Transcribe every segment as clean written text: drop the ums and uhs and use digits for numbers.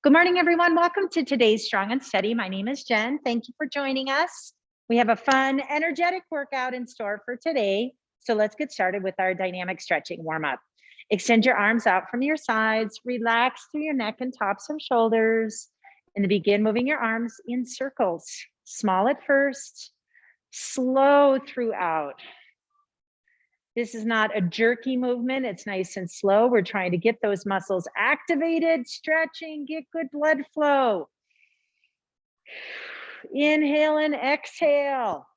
Good morning, everyone. Welcome to today's Strong and Steady. My name is Jen. Thank you for joining us. We have a fun, energetic workout in store for today. So let's get started with our dynamic stretching warm-up. Extend your arms out from your sides, relax through your neck and tops of shoulders, and begin moving your arms in circles. Small at first, slow throughout. This is not a jerky movement. It's nice and slow. We're trying to get those muscles activated, stretching, get good blood flow. Inhale and exhale.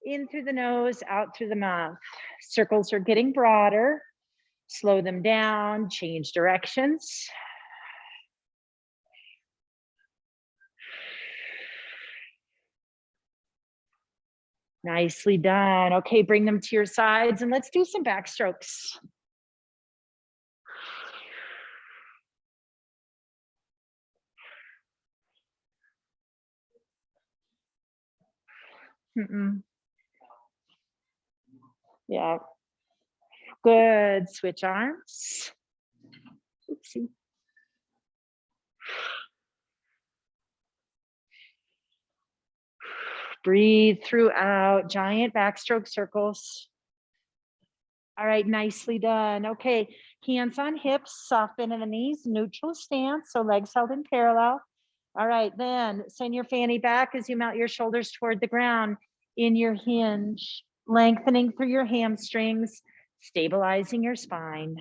In through the nose, out through the mouth. Circles are getting broader. Slow them down, change directions. Nicely done. Okay, bring them to your sides and let's do some backstrokes. Yeah. Good. Switch arms. Oopsie. Breathe throughout, giant backstroke circles. All right, nicely done. Okay, hands on hips, soft bend in the knees, neutral stance, so legs held in parallel. All right, then send your fanny back as you mount your shoulders toward the ground in your hinge, lengthening through your hamstrings, stabilizing your spine.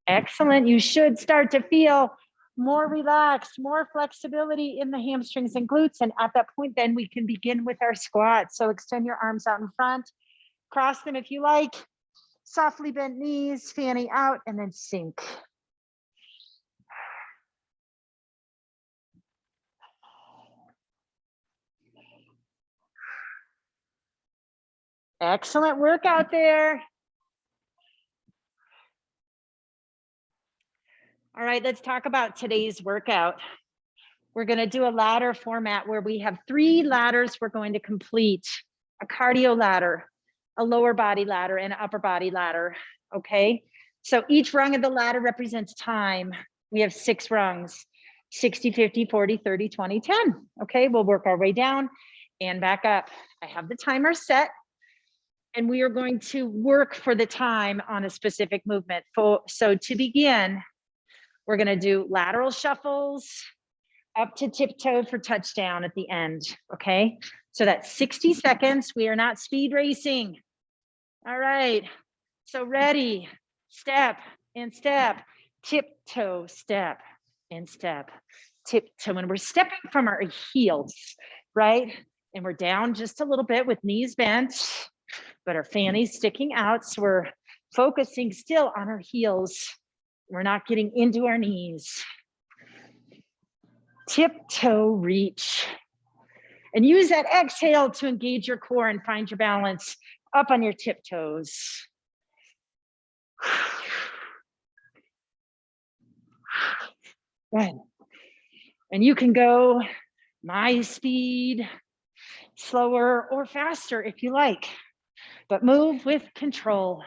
Excellent. You should start to feel more relaxed, more flexibility in the hamstrings and glutes. And at that point, then we can begin with our squat. So extend your arms out in front, cross them if you like, softly bent knees, fanny out, and then sink. Excellent work out there. All right, let's talk about today's workout. We're going to do a ladder format where we have 3 ladders we're going to complete: a cardio ladder, a lower body ladder, and an upper body ladder. Okay, so each rung of the ladder represents time. We have 6 rungs: 60, 50, 40, 30, 20, 10. Okay, we'll work our way down and back up. I have the timer set, and we are going to work for the time on a specific movement. So to begin, we're going to do lateral shuffles up to tiptoe for touchdown at the end. Okay, so that's 60 seconds. We are not speed racing. All right, so ready, step and step, tiptoe, step and step, tiptoe. And we're stepping from our heels, right? And we're down just a little bit with knees bent, but our fanny's sticking out. So we're focusing still on our heels. We're not getting into our knees. Tiptoe reach. And use that exhale to engage your core and find your balance up on your tiptoes. Good. And you can go my speed, slower or faster if you like, but move with control.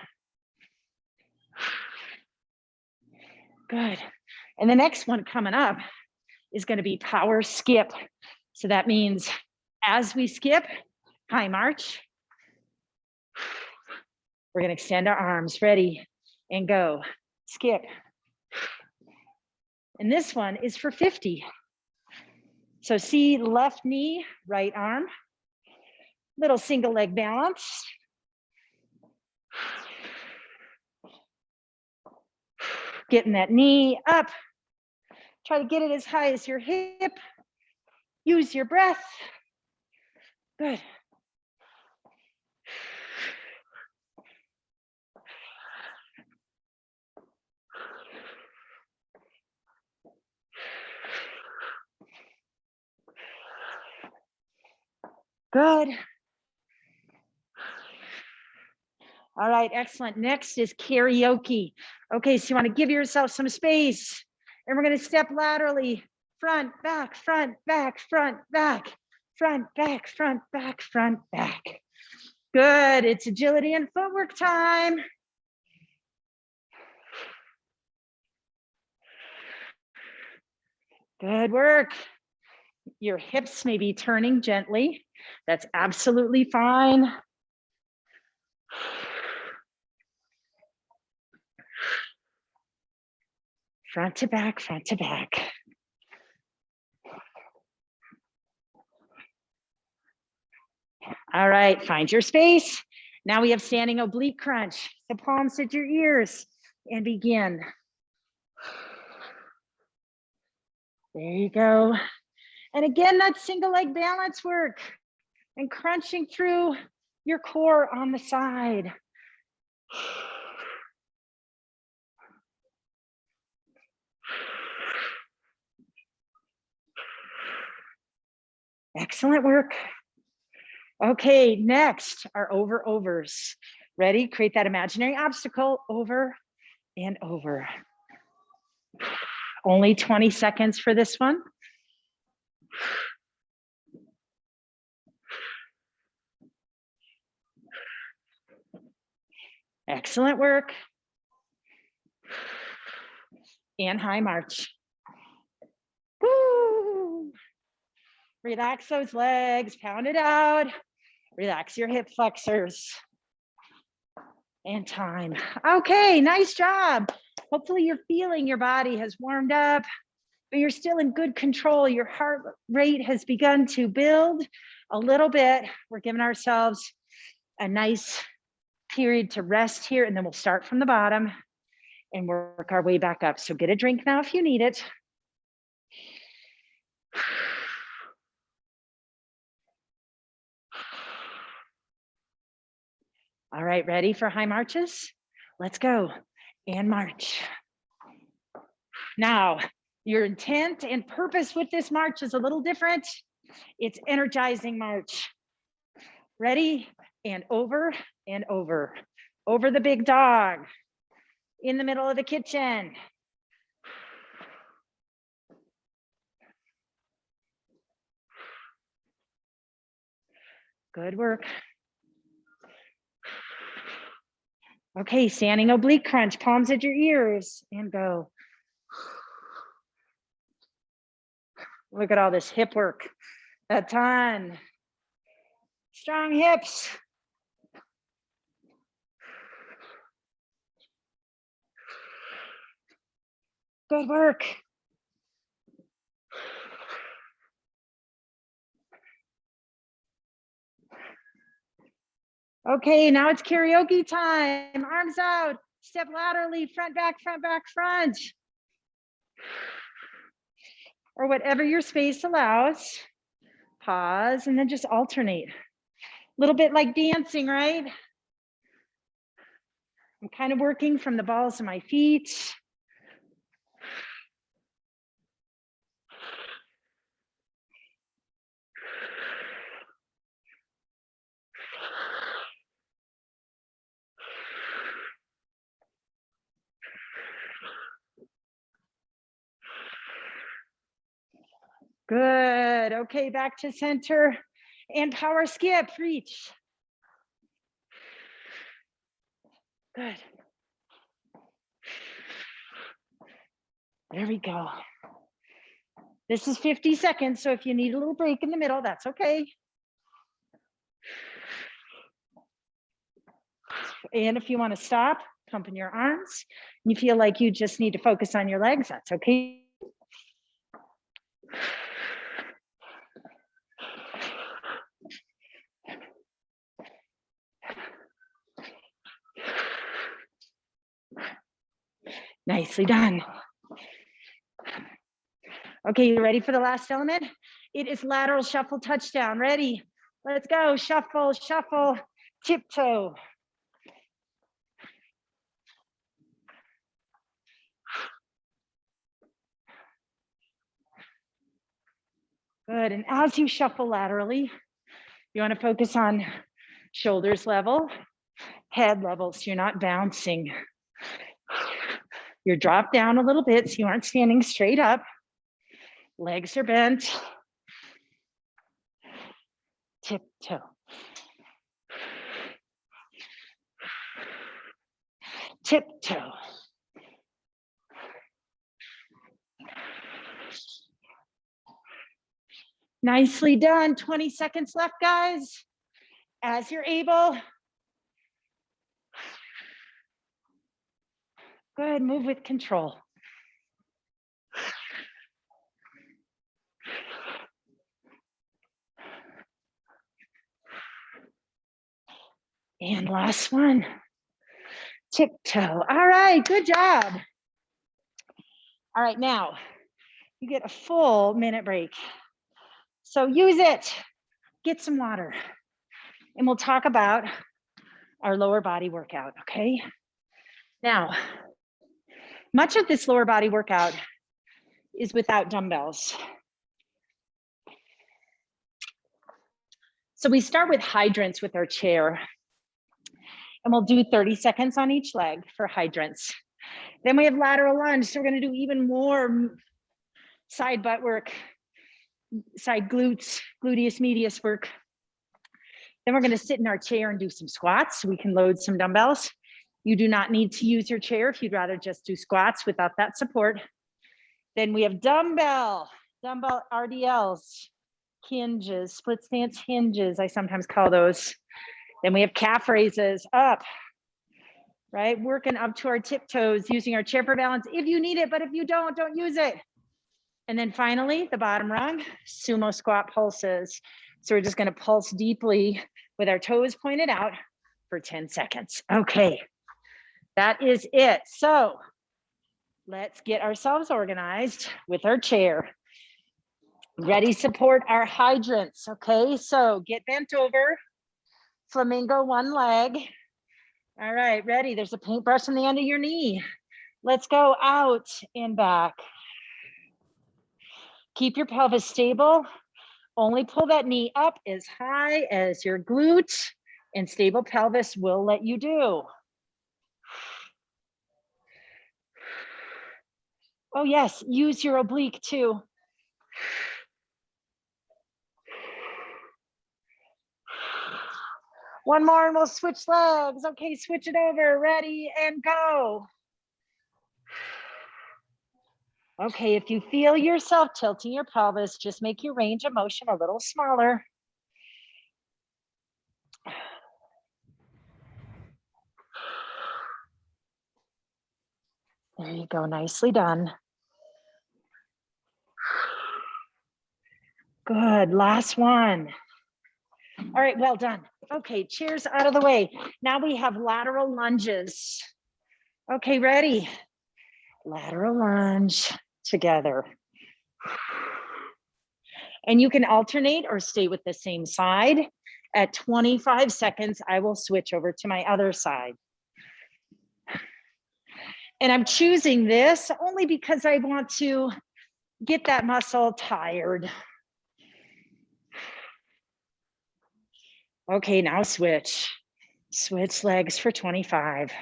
Good. And the next one coming up is going to be power skip. So that means as we skip, high march, we're going to extend our arms, ready, and go. Skip. And this one is for 50. So see left knee, right arm, little single leg balance. Getting that knee up. Try to get it as high as your hip. Use your breath. Good. Good. All right, excellent. Next is karaoke. Okay, so you want to give yourself some space And we're going to step laterally, front, back, front, back, front, back, front, back, front, back, front, back. Good. It's agility and footwork time. Good work. Your hips may be turning gently. That's absolutely fine. Front to back, front to back. All right, find your space. Now we have standing oblique crunch. The palms at your ears and begin. There you go. And again, that single leg balance work and crunching through your core on the side. Excellent work. Okay, next are over-overs. Ready? Create that imaginary obstacle over and over. Only 20 seconds for this one. Excellent work. And high march. Woo. Relax those legs, pound it out. Relax your hip flexors. And time. Okay, nice job. Hopefully you're feeling your body has warmed up, but you're still in good control. Your heart rate has begun to build a little bit. We're giving ourselves a nice period to rest here, and then we'll start from the bottom and work our way back up. So get a drink now if you need it. All right, ready for high marches? Let's go and march. Now, your intent and purpose with this march is a little different. It's energizing march. Ready? And over and over. Over the big dog. In the middle of the kitchen. Good work. Okay, standing oblique crunch, palms at your ears, and go. Look at all this hip work. A ton. Strong hips. Good work. Okay, now it's karaoke time. Arms out, step laterally, front, back, front, back, front. Or whatever your space allows. Pause and then just alternate. A little bit like dancing, right? I'm kind of working from the balls of my feet. Good. Okay, back to center and power skip, reach. Good. There we go. This is 50 seconds, so if you need a little break in the middle, that's okay. And if you want to stop, pumping your arms, you feel like you just need to focus on your legs, that's okay. Nicely done. Okay, you ready for the last element? It is lateral shuffle touchdown. Ready? Let's go. Shuffle, shuffle, tiptoe. Good. And as you shuffle laterally, you want to focus on shoulders level, head level, so you're not bouncing. You're dropped down a little bit so you aren't standing straight up. Legs are bent. Tiptoe. Tiptoe. Nicely done. 20 seconds left, guys. As you're able. Good, move with control. And last one. Tiptoe. All right, good job. All right, now you get a full minute break. So use it, get some water, and we'll talk about our lower body workout, okay? Now, much of this lower body workout is without dumbbells. So we start with hydrants with our chair, and we'll do 30 seconds on each leg for hydrants. Then we have lateral lunge, so we're gonna do even more side butt work, side glutes, gluteus medius work. Then we're gonna sit in our chair and do some squats. So we can load some dumbbells. You do not need to use your chair if you'd rather just do squats without that support. Then we have dumbbell RDLs, hinges, split stance hinges, I sometimes call those. Then we have calf raises up, right? Working up to our tiptoes, using our chair for balance if you need it, but if you don't use it. And then finally, the bottom rung, sumo squat pulses. So we're just gonna pulse deeply with our toes pointed out for 10 seconds. Okay, that is it. So let's get ourselves organized with our chair. Ready, support our hydrants, okay? So get bent over, flamingo one leg. All right, ready, there's a paintbrush on the end of your knee. Let's go out and back. Keep your pelvis stable. Only pull that knee up as high as your glute, and stable pelvis will let you do. Oh yes, use your oblique too. One more and we'll switch legs. Okay, switch it over, ready and go. Okay, if you feel yourself tilting your pelvis, just make your range of motion a little smaller. There you go, nicely done. Good, last one. All right, well done. Okay, chairs out of the way. Now we have lateral lunges. Okay, ready? Lateral lunge together. And you can alternate or stay with the same side. At 25 seconds, I will switch over to my other side. And I'm choosing this only because I want to get that muscle tired. Okay, now switch. Switch legs for 25.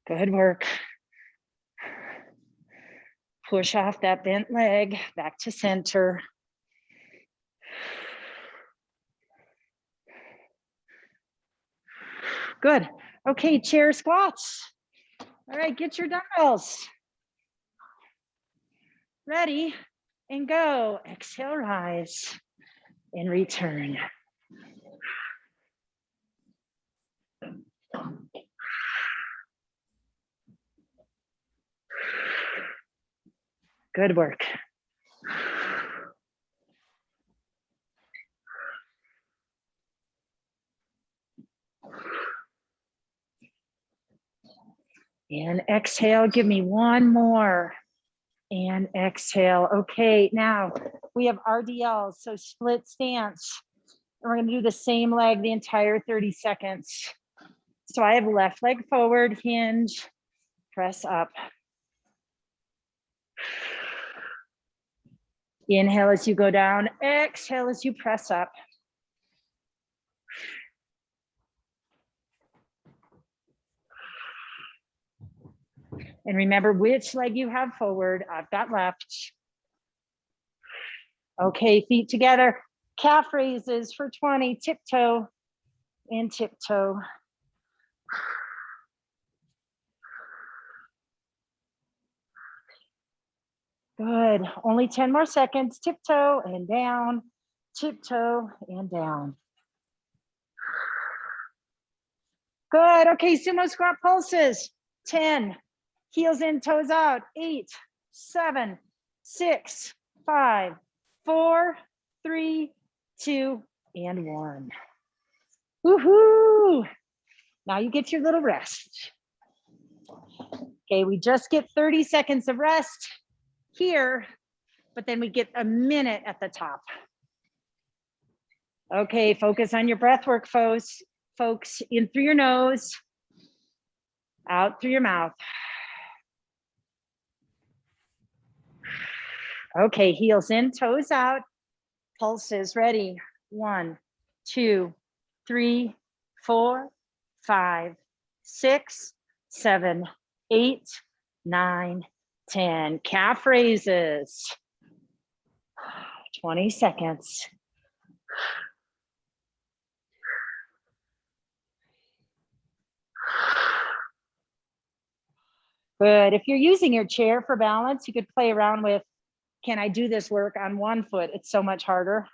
Good work. Push off that bent leg, back to center. Good. Okay, chair squats. All right, get your dumbbells. Ready and go. Exhale, rise and return. Good work. And exhale, give me one more. And exhale. Okay, now we have RDLs, so split stance. And we're gonna do the same leg the entire 30 seconds. So I have left leg forward, hinge, press up. Inhale as you go down, exhale as you press up. And remember which leg you have forward. I've got left. Okay, feet together. Calf raises for 20, tiptoe and tiptoe. Good, only 10 more seconds. Tiptoe and down, tiptoe and down. Good, okay, sumo squat pulses. 10, heels in, toes out. 8, 7, 6, 5, 4, 3, 2, and 1. Woohoo! Now you get your little rest. Okay, we just get 30 seconds of rest here, but then we get a minute at the top. Okay, focus on your breath work, folks. In through your nose, out through your mouth. Okay, heels in, toes out, pulses ready. 1, 2, 3, 4, 5, 6, 7, 8, 9, 10. Calf raises. 20 seconds. Good. If you're using your chair for balance, you could play around with, can I do this work on one foot? It's so much harder.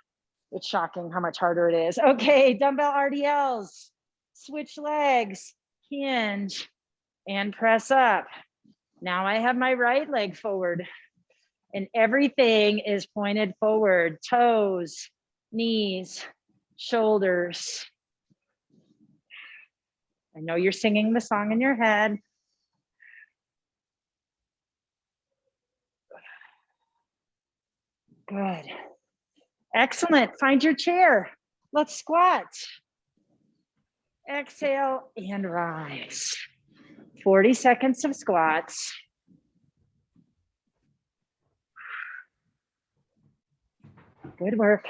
It's shocking how much harder it is. Okay, dumbbell RDLs. Switch legs, hinge, and press up. Now I have my right leg forward and everything is pointed forward. Toes, knees, shoulders. I know you're singing the song in your head. Good. Excellent. Find your chair. Let's squat. Exhale and rise. 40 seconds of squats. Good work.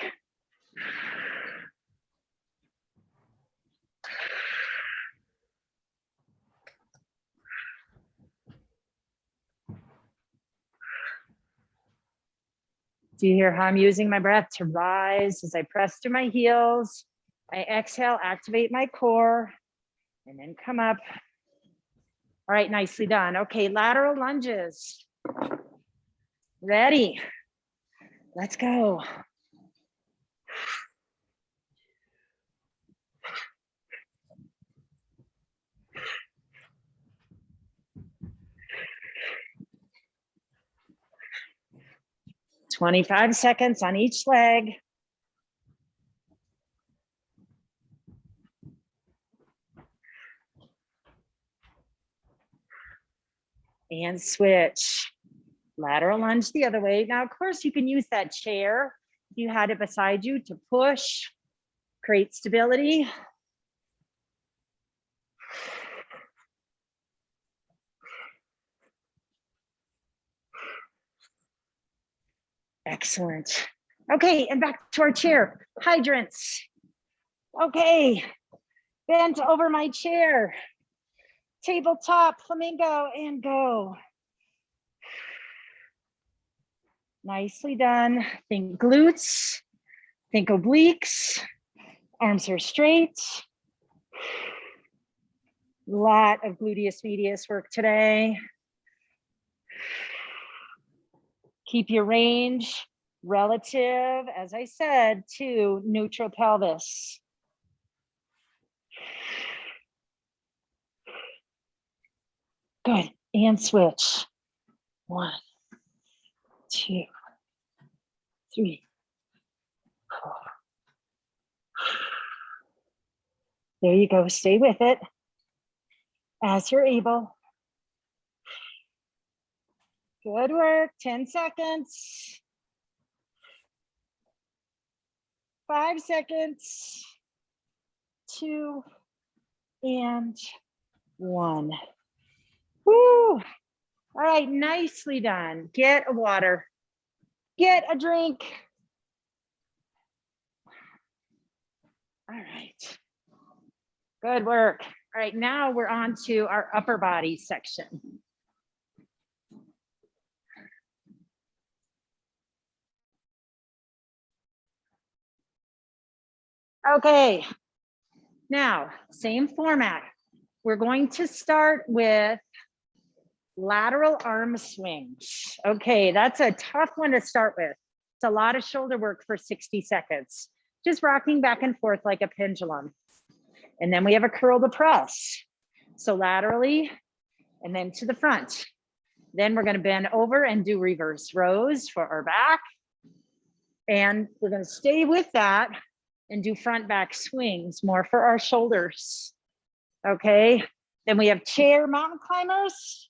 Do you hear how I'm using my breath to rise as I press through my heels? I exhale, activate my core, and then come up. All right, nicely done. Okay, lateral lunges. Ready? Let's go. "25 seconds on each leg. And switch. Lateral lunge the other way. Now, of course, you can use that chair if you had it beside you to push, create stability. Excellent. Okay, and back to our chair. Hydrants. Okay, bent over my chair. Tabletop, flamingo, and go. Nicely done. Think glutes, think obliques. Arms are straight. Lot of gluteus medius work today. Keep your range relative, as I said, to neutral pelvis. Good, and switch. 1, 2, 3, 4. There you go, stay with it as you're able. Good work, 10 seconds. 5 seconds. 2, and 1. Woo! All right, nicely done. Get a water. Get a drink. All right. Good work. All right, now we're on to our upper body section. Okay, now same format. We're going to start with lateral arm swings. Okay, that's a tough one to start with. It's a lot of shoulder work for 60 seconds. Just rocking back and forth like a pendulum. And then we have a curl to press. So laterally and then to the front. Then we're going to bend over and do reverse rows for our back. And we're going to stay with that and do front back swings more for our shoulders. Okay, then we have chair mountain climbers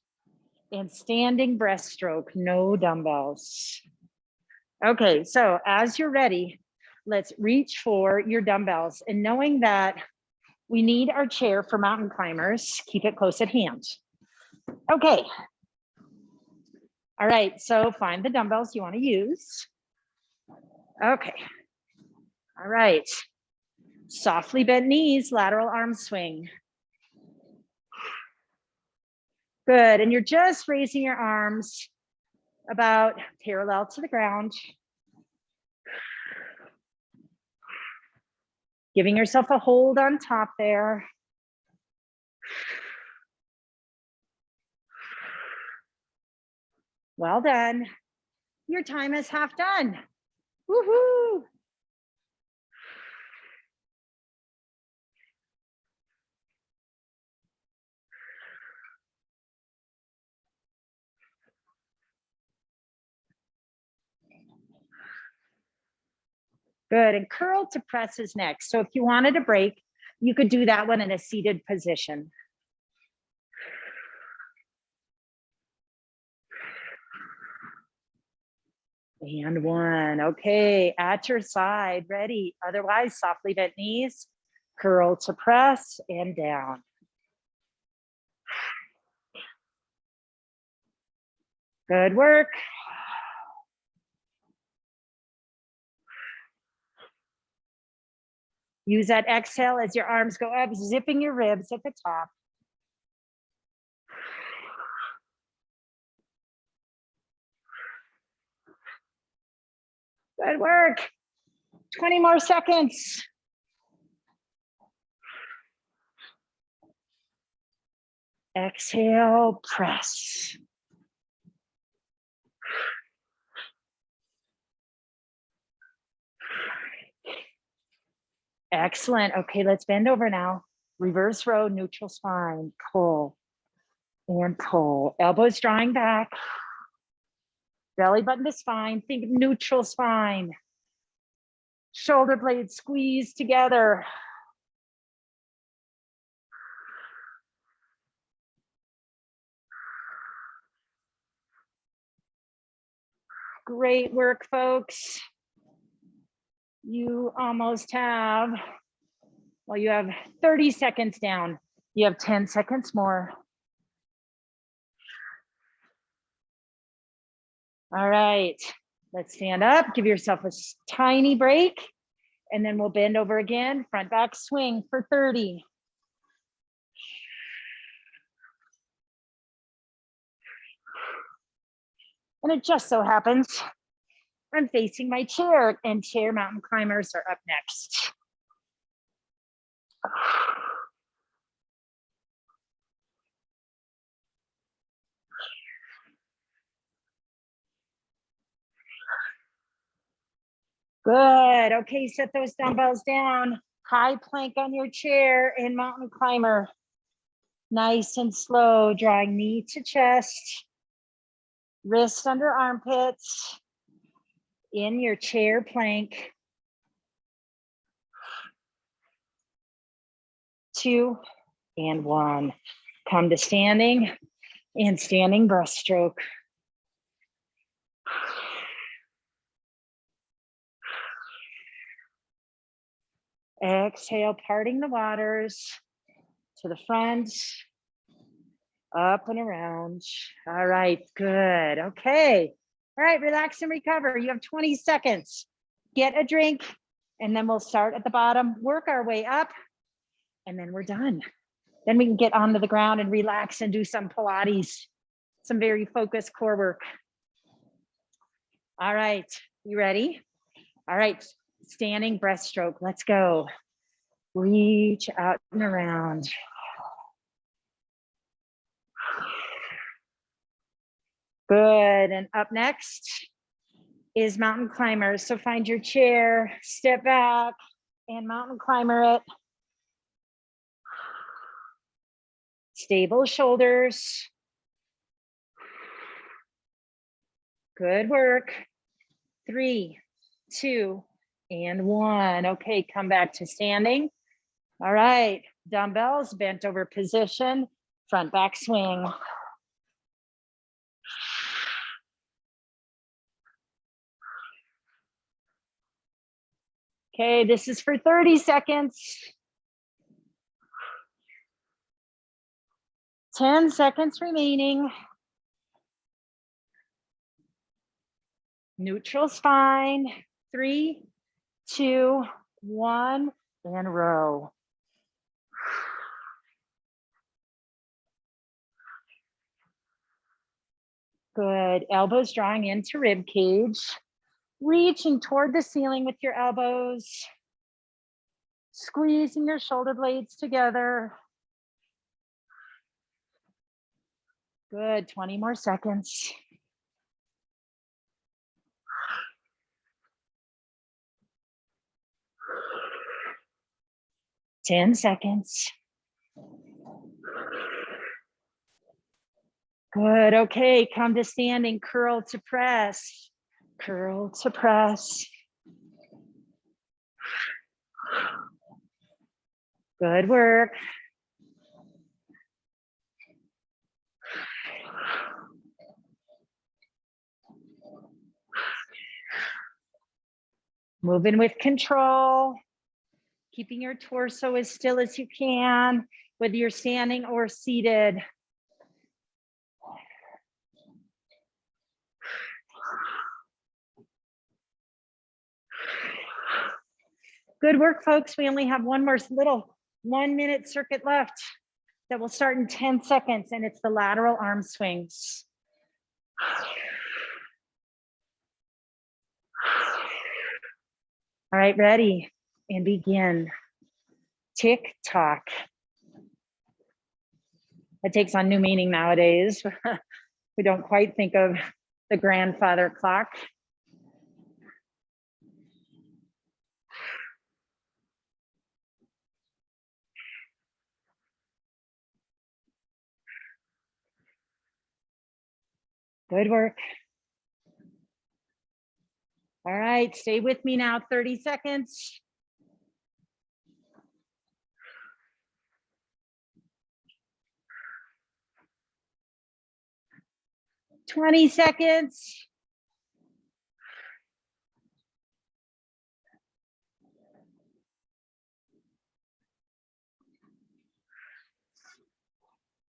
and standing breaststroke, no dumbbells. Okay, so as you're ready, let's reach for your dumbbells, and knowing that we need our chair for mountain climbers, keep it close at hand. Okay. All right, so find the dumbbells you want to use. Okay. All right. Softly bent knees, lateral arm swing. Good, and you're just raising your arms about parallel to the ground. Giving yourself a hold on top there. Well done. Your time is half done. Woohoo! Good, and curl to press is next. So if you wanted a break, you could do that one in a seated position. And one, okay, at your side, ready. Otherwise, softly bent knees, curl to press and down. Good work. Use that exhale as your arms go up, zipping your ribs at the top. Good work. 20 more seconds. Exhale, press. Excellent. Okay, let's bend over now. Reverse row, neutral spine, pull and pull. Elbows drawing back. Belly button to spine. Think neutral spine. Shoulder blades squeeze together. Great work, folks. You almost have, well, you have 30 seconds down. You have 10 seconds more. All right, let's stand up. Give yourself a tiny break, and then we'll bend over again. Front back swing for 30. And it just so happens I'm facing my chair, and chair mountain climbers are up next. Good. Okay, set those dumbbells down. High plank on your chair in mountain climber. Nice and slow, drawing knee to chest. Wrist under armpits. In your chair plank. 2 and 1. Come to standing and standing breaststroke. Exhale, parting the waters to the front, up and around. All right, good. Okay. All right, relax and recover. You have 20 seconds. Get a drink, and then we'll start at the bottom, work our way up, and then we're done. Then we can get onto the ground and relax and do some Pilates, some very focused core work. All right, you ready? All right, standing breaststroke, let's go. Reach out and around. Good, and up next is mountain climbers. So find your chair, step back, and mountain climber it. Stable shoulders. Good work. 3, 2, and 1. Okay, come back to standing. All right, dumbbells, bent over position, front back swing. Okay, this is for 30 seconds. 10 seconds remaining. Neutral spine. 3, 2, 1, and row. Good, elbows drawing into rib cage. Reaching toward the ceiling with your elbows. Squeezing your shoulder blades together. Good, 20 more seconds. Ten seconds. Good, okay, come to standing, curl to press. Curl to press. Good work. Moving with control, keeping your torso as still as you can, whether you're standing or seated. Good work, folks. We only have one more little 1-minute circuit left that will start in 10 seconds, and it's the lateral arm swings. All right, ready, and begin. Tick tock. That takes on new meaning nowadays. We don't quite think of the grandfather clock. Good work. All right, stay with me now, 30 seconds. Twenty seconds.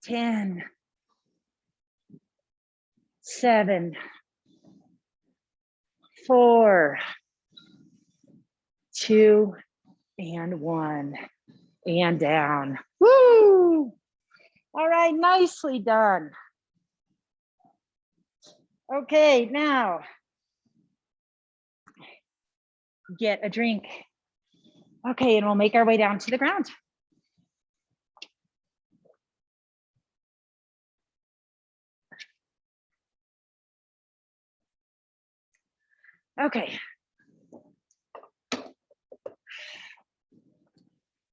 Ten. 7, 4, 2, and 1, and down. Woo! All right, nicely done. Okay, now get a drink. Okay, and we'll make our way down to the ground. Okay.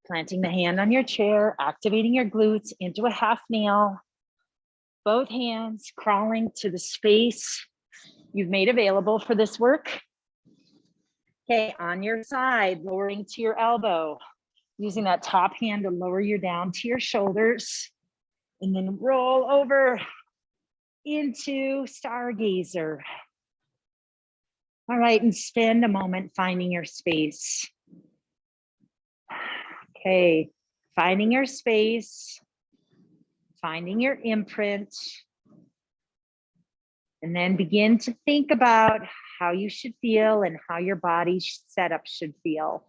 Planting the hand on your chair, activating your glutes into a half nail. Both hands crawling to the space you've made available for this work. Okay, on your side, lowering to your elbow, using that top hand to lower you down to your shoulders, and then roll over into stargazer. All right, and spend a moment finding your space. Okay, finding your space, finding your imprint, and then begin to think about how you should feel and how your body setup should feel.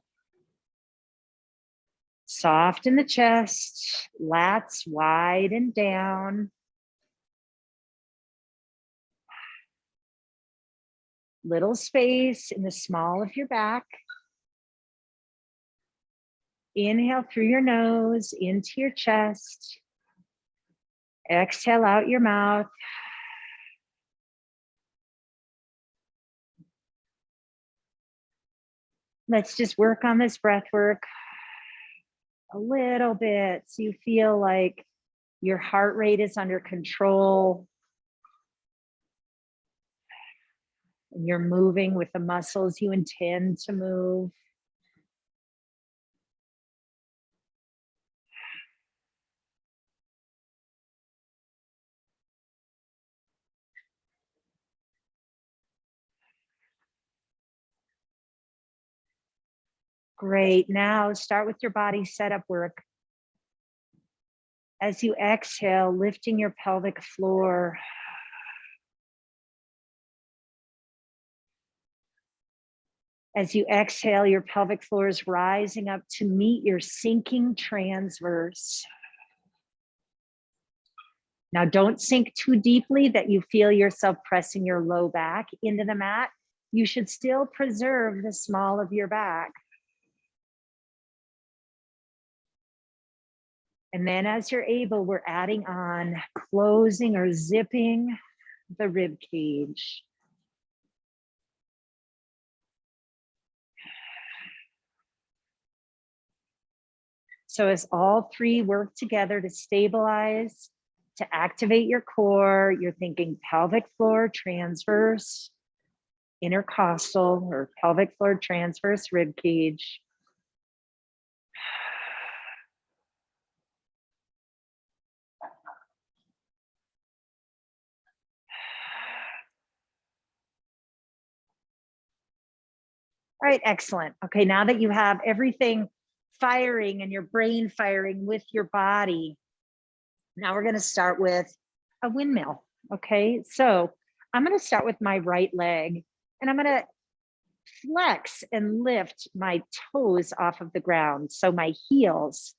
Soft in the chest, lats wide and down. Little space in the small of your back. Inhale through your nose into your chest. Exhale out your mouth. Let's just work on this breath work a little bit so you feel like your heart rate is under control and you're moving with the muscles you intend to move. Great. Now start with your body setup work. As you exhale, lifting your pelvic floor. As you exhale, your pelvic floor is rising up to meet your sinking transverse. Now don't sink too deeply that you feel yourself pressing your low back into the mat. You should still preserve the small of your back. And then as you're able, we're adding on closing or zipping the rib cage. So as all three work together to stabilize, to activate your core, you're thinking pelvic floor transverse, intercostal or pelvic floor transverse rib cage. All right, excellent. Okay, now that you have everything firing and your brain firing with your body, now we're going to start with a windmill. Okay, so I'm going to start with my right leg and I'm going to flex and lift my toes off of the ground. So my heels,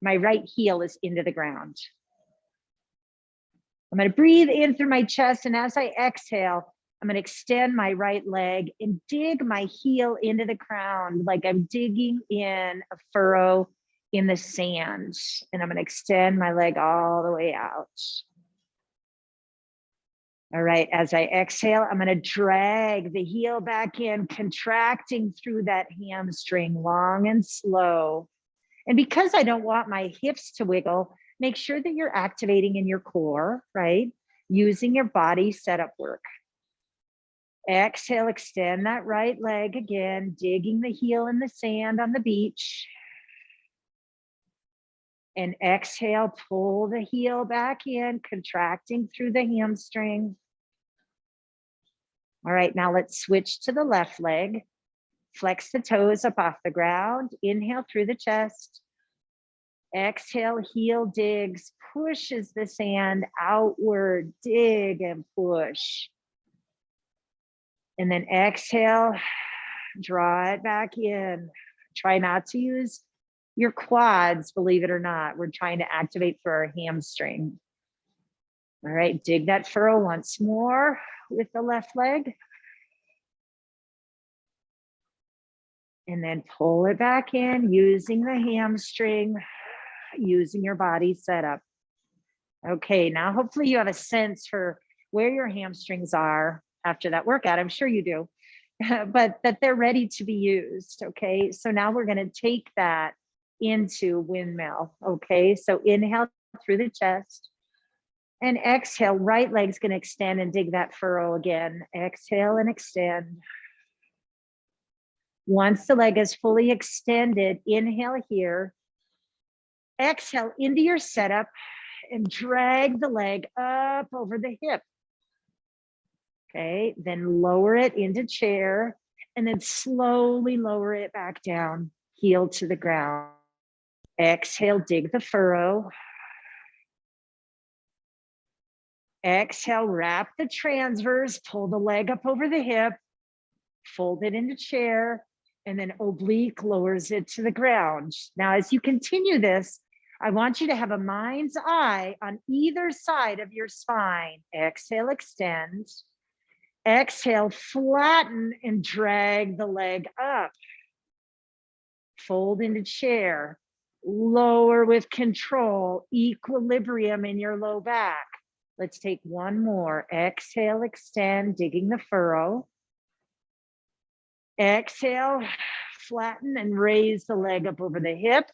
my right heel is into the ground. I'm going to breathe in through my chest. And as I exhale, I'm going to extend my right leg and dig my heel into the ground like I'm digging in a furrow in the sand. And I'm going to extend my leg all the way out. All right, as I exhale, I'm going to drag the heel back in, contracting through that hamstring long and slow. And because I don't want my hips to wiggle, make sure that you're activating in your core, right? Using your body setup work. Exhale, extend that right leg again, digging the heel in the sand on the beach. And exhale, pull the heel back in, contracting through the hamstring. All right, now let's switch to the left leg. Flex the toes up off the ground. Inhale through the chest. Exhale, heel digs, pushes the sand outward, dig and push. And then exhale, draw it back in. Try not to use your quads, believe it or not. We're trying to activate for our hamstring. All right, dig that furrow once more with the left leg. And then pull it back in using the hamstring, using your body setup. Okay, now hopefully you have a sense for where your hamstrings are after that workout. I'm sure you do, but that they're ready to be used. Okay, so now we're going to take that into windmill. Okay, so inhale through the chest and exhale. Right leg's going to extend and dig that furrow again. Exhale and extend. Once the leg is fully extended, inhale here. Exhale into your setup and drag the leg up over the hip. Okay, then lower it into chair and then slowly lower it back down, heel to the ground. Exhale, dig the furrow. Exhale, wrap the transverse, pull the leg up over the hip, fold it into chair, and then oblique lowers it to the ground. Now, as you continue this, I want you to have a mind's eye on either side of your spine. Exhale, extend. Exhale, flatten and drag the leg up. fold into chair, lower with control, equilibrium in your low back. Let's take one more. Exhale, extend, digging the furrow. Exhale, flatten and raise the leg up over the hip.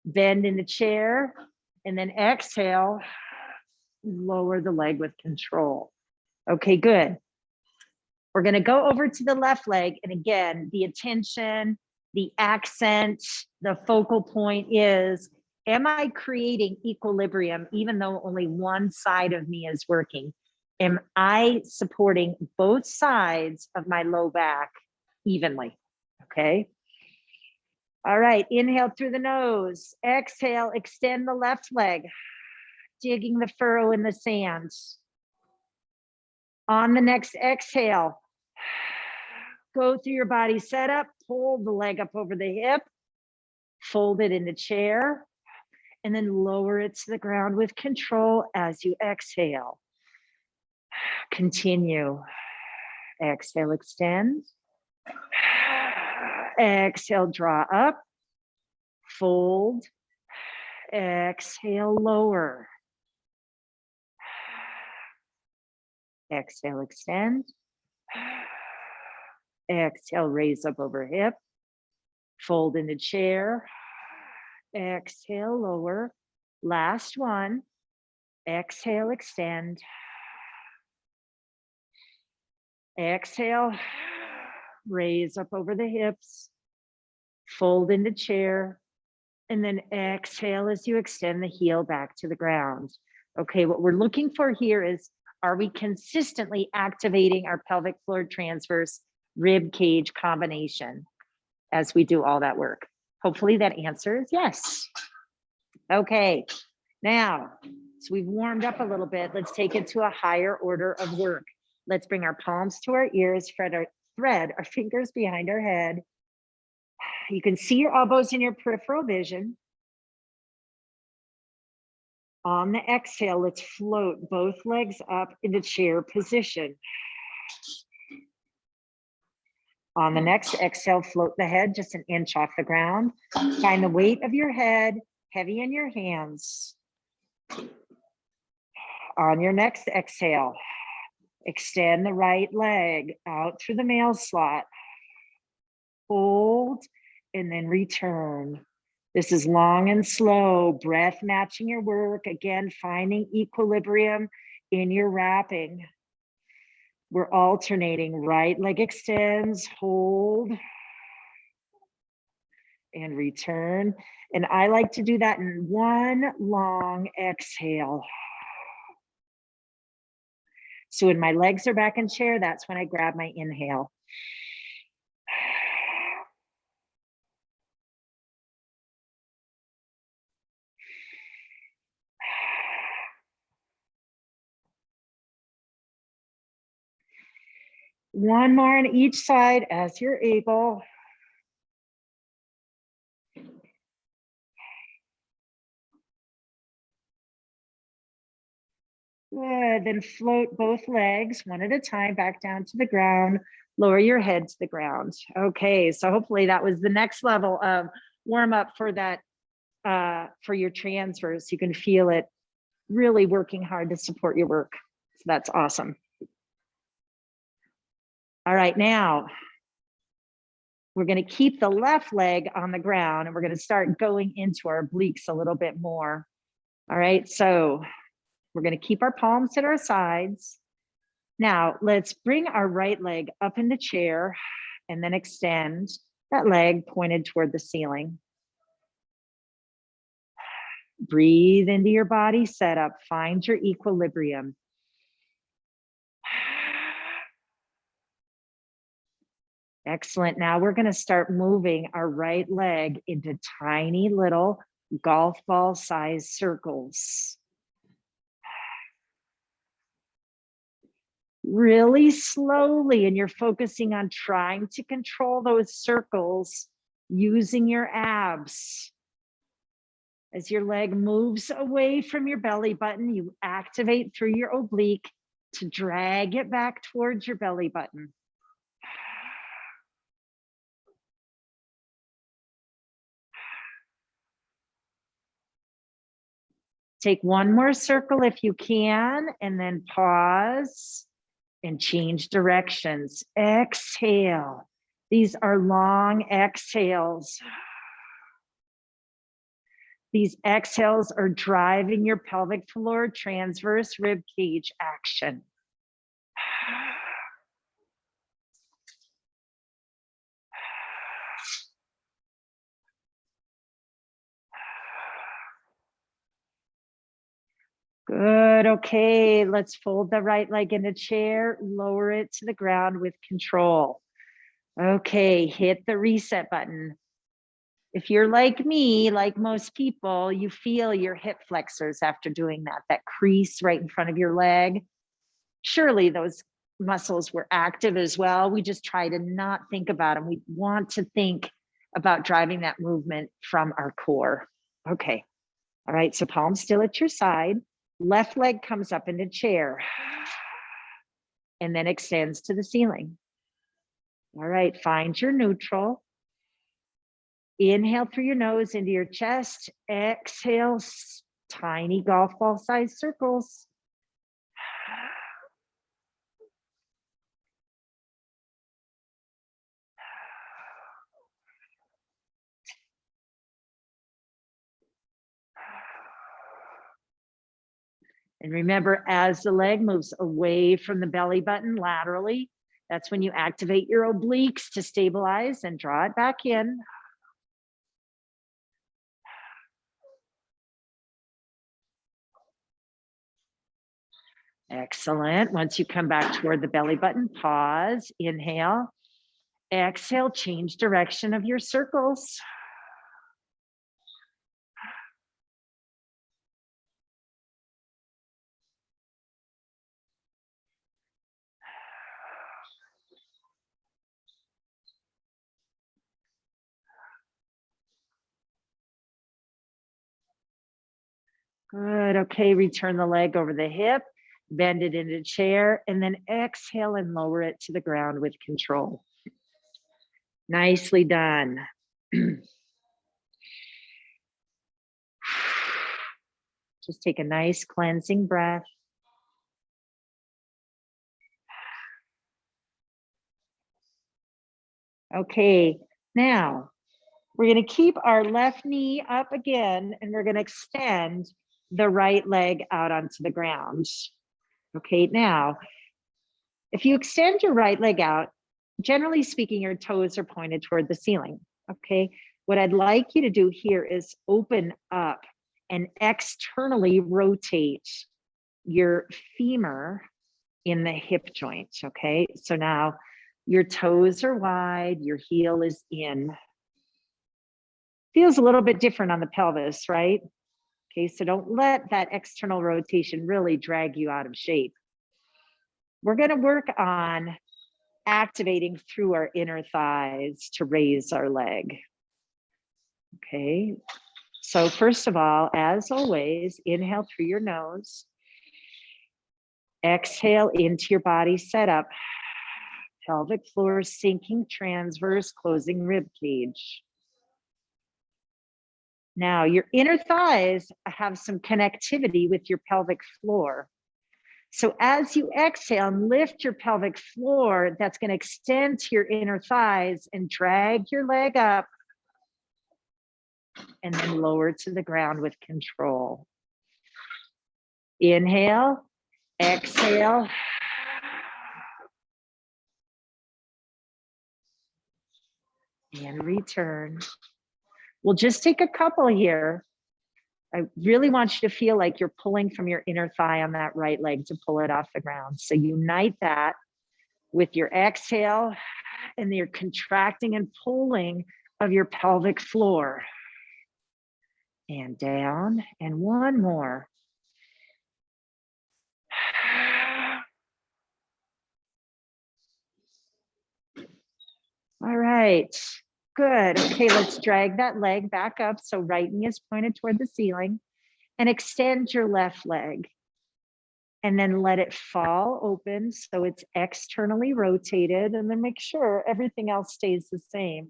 Bend in the chair, and then exhale, lower the leg with control. Okay, good. We're gonna go over to the left leg, and again, the attention, the accent, the focal point is, am I creating equilibrium even though only one side of me is working? Am I supporting both sides of my low back evenly? Okay. All right, inhale through the nose. Exhale, extend the left leg, digging the furrow in the sand. On the next exhale, go through your body setup, pull the leg up over the hip, fold it in the chair, and then lower it to the ground with control as you exhale. Continue. Exhale, extend. Exhale, draw up. Fold. Exhale, lower. Exhale, extend. Exhale, raise up over hip. Fold in the chair. Exhale, lower. Last one. Exhale, extend. Exhale, raise up over the hips. Fold into chair. And then exhale as you extend the heel back to the ground. Okay, what we're looking for here is, are we consistently activating our pelvic floor transverse rib cage combination as we do all that work? Hopefully that answer is yes. Okay, now, so we've warmed up a little bit. Let's take it to a higher order of work. Let's bring our palms to our ears, thread our fingers behind our head. You can see your elbows in your peripheral vision. On the exhale, let's float both legs up into chair position. On the next exhale, float the head just an inch off the ground. Find the weight of your head heavy in your hands. On your next exhale, extend the right leg out through the male slot. Hold and then return. This is long and slow, breath matching your work. Again, finding equilibrium in your wrapping. We're alternating. Right leg extends, hold, and return. And I like to do that in one long exhale. So when my legs are back in chair, that's when I grab my inhale. One more on each side as you're able. Good, then float both legs one at a time back down to the ground. Lower your head to the ground. Okay, so hopefully that was the next level of warm up for that, for your transverse. You can feel it really working hard to support your work. So that's awesome. All right, now we're going to keep the left leg on the ground and we're going to start going into our obliques a little bit more. All right, so we're going to keep our palms at our sides. Now let's bring our right leg up in the chair and then extend that leg pointed toward the ceiling. Breathe into your body setup, find your equilibrium. Excellent. Now we're going to start moving our right leg into tiny little golf ball size circles. Really slowly, and you're focusing on trying to control those circles using your abs. As your leg moves away from your belly button, you activate through your oblique to drag it back towards your belly button. Take one more circle if you can, and then pause and change directions. Exhale. These are long exhales. These exhales are driving your pelvic floor transverse rib cage action. Good. Okay, let's fold the right leg in a chair, lower it to the ground with control. Okay, hit the reset button. If you're like me, like most people, you feel your hip flexors after doing that crease right in front of your leg. Surely those muscles were active as well. We just try to not think about them. We want to think about driving that movement from our core. Okay. All right, so palms still at your side. Left leg comes up into chair and then extends to the ceiling. All right, find your neutral. Inhale through your nose into your chest. Exhale, tiny golf ball sized circles. And remember, as the leg moves away from the belly button laterally, that's when you activate your obliques to stabilize and draw it back in. Excellent. Once you come back toward the belly button, pause, inhale, exhale, change direction of your circles. Good. Okay, return the leg over the hip, bend it into chair, and then exhale and lower it to the ground with control. Nicely done. Just take a nice cleansing breath. Okay, now we're going to keep our left knee up again, and we're going to extend the right leg out onto the ground. Okay, now, if you extend your right leg out, generally speaking, your toes are pointed toward the ceiling. Okay, what I'd like you to do here is open up and externally rotate your femur in the hip joint. Okay, so now your toes are wide, your heel is in. Feels a little bit different on the pelvis, right? Okay, so don't let that external rotation really drag you out of shape. We're going to work on activating through our inner thighs to raise our leg. Okay, so first of all, as always, inhale through your nose. Exhale into your body setup. Pelvic floor sinking transverse, closing rib cage. Now, your inner thighs have some connectivity with your pelvic floor. So as you exhale and lift your pelvic floor, that's going to extend to your inner thighs and drag your leg up and then lower to the ground with control. Inhale, exhale. And return. We'll just take a couple here. I really want you to feel like you're pulling from your inner thigh on that right leg to pull it off the ground. So unite that with your exhale and your contracting and pulling of your pelvic floor. And down, and one more. All right, good. Okay, let's drag that leg back up. So right knee is pointed toward the ceiling, and extend your left leg. And then let it fall open so it's externally rotated, and then make sure everything else stays the same.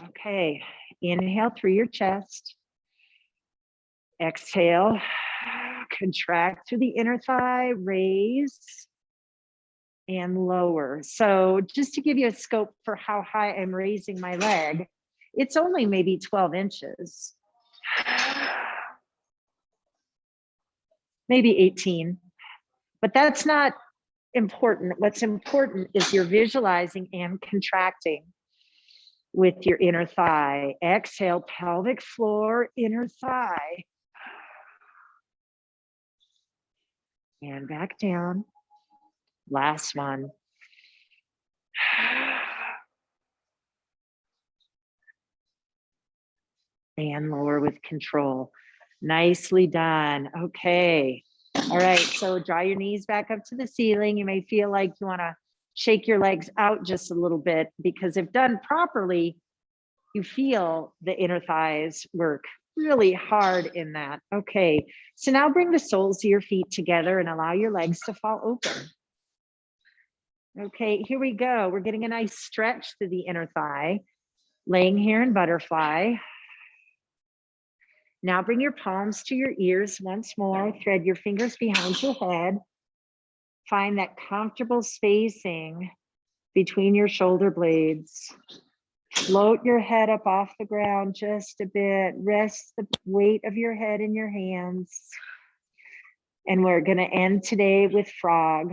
Okay, inhale through your chest. Exhale, contract through the inner thigh, raise and lower. So just to give you a scope for how high I'm raising my leg, it's only maybe 12 inches, maybe 18, but that's not important. What's important is you're visualizing and contracting with your inner thigh. Exhale, pelvic floor, inner thigh. And back down. Last one. And lower with control. Nicely done. Okay. All right. So draw your knees back up to the ceiling. You may feel like you want to shake your legs out just a little bit, because if done properly, you feel the inner thighs work really hard in that. Okay. So now bring the soles of your feet together and allow your legs to fall open. Okay, here we go. We're getting a nice stretch to the inner thigh. Laying here in butterfly. Now bring your palms to your ears once more. Thread your fingers behind your head. Find that comfortable spacing between your shoulder blades. Float your head up off the ground just a bit. Rest the weight of your head in your hands. And we're going to end today with frog.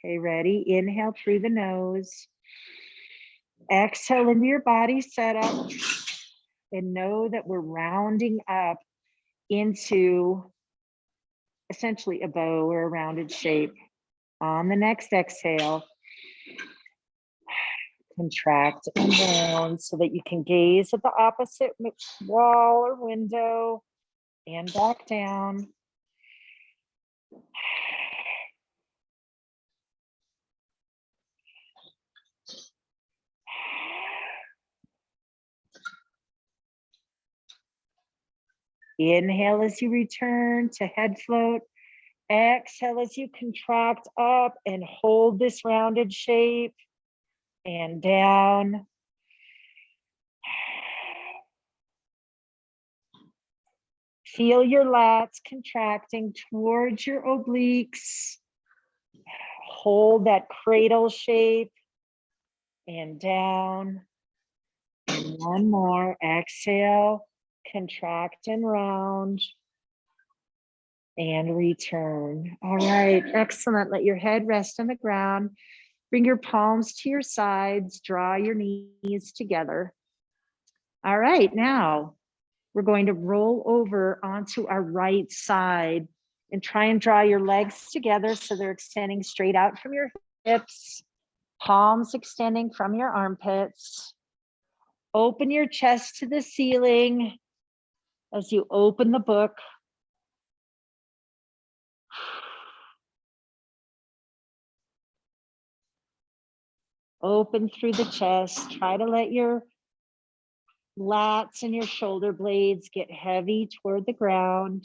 Okay, ready? Inhale through the nose. Exhale into your body setup. And know that we're rounding up into essentially a bow or a rounded shape. On the next exhale, contract and round so that you can gaze at the opposite wall or window and back down. Inhale as you return to head float. Exhale as you contract up and hold this rounded shape and down. Feel your lats contracting towards your obliques. Hold that cradle shape and down. And one more. Exhale, contract and round. And return. All right, excellent. Let your head rest on the ground. Bring your palms to your sides. Draw your knees together. All right, now we're going to roll over onto our right side and try and draw your legs together so they're extending straight out from your hips, palms extending from your armpits. Open your chest to the ceiling as you open the book. Open through the chest. Try to let your lats and your shoulder blades get heavy toward the ground.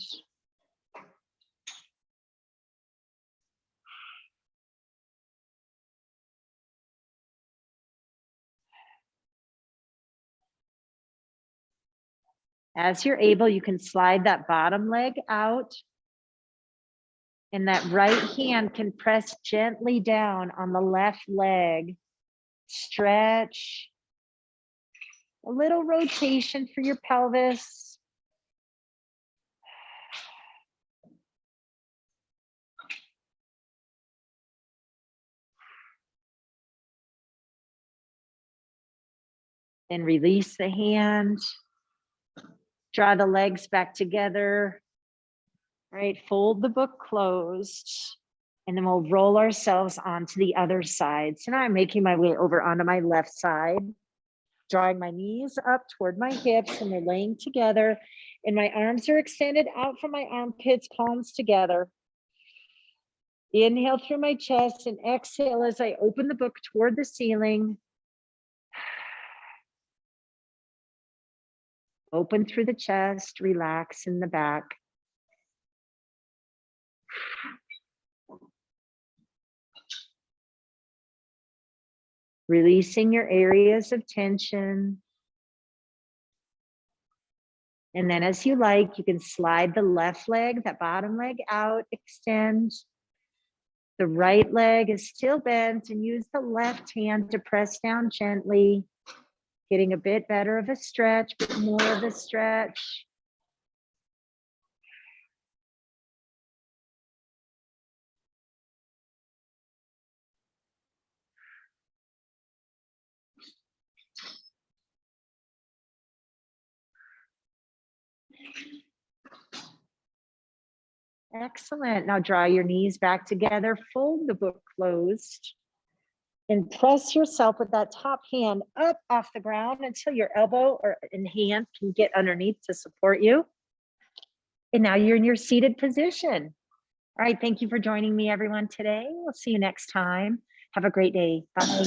As you're able, you can slide that bottom leg out, and that right hand can press gently down on the left leg. Stretch. A little rotation for your pelvis. Then release the hand. Draw the legs back together. All right, fold the book closed. And then we'll roll ourselves onto the other side. So now I'm making my way over onto my left side, drawing my knees up toward my hips, and they're laying together. And my arms are extended out from my armpits, palms together. Inhale through my chest and exhale as I open the book toward the ceiling. Open through the chest, relax in the back. Releasing your areas of tension. And then as you like, you can slide the left leg, that bottom leg out, extend. The right leg is still bent and use the left hand to press down gently, getting a bit better of a stretch, but more of a stretch. Excellent. Now draw your knees back together, fold the book closed, and press yourself with that top hand up off the ground until your elbow or in hand can get underneath to support you. And now you're in your seated position. All right, thank you for joining me, everyone, today. We'll see you next time. Have a great day. Bye.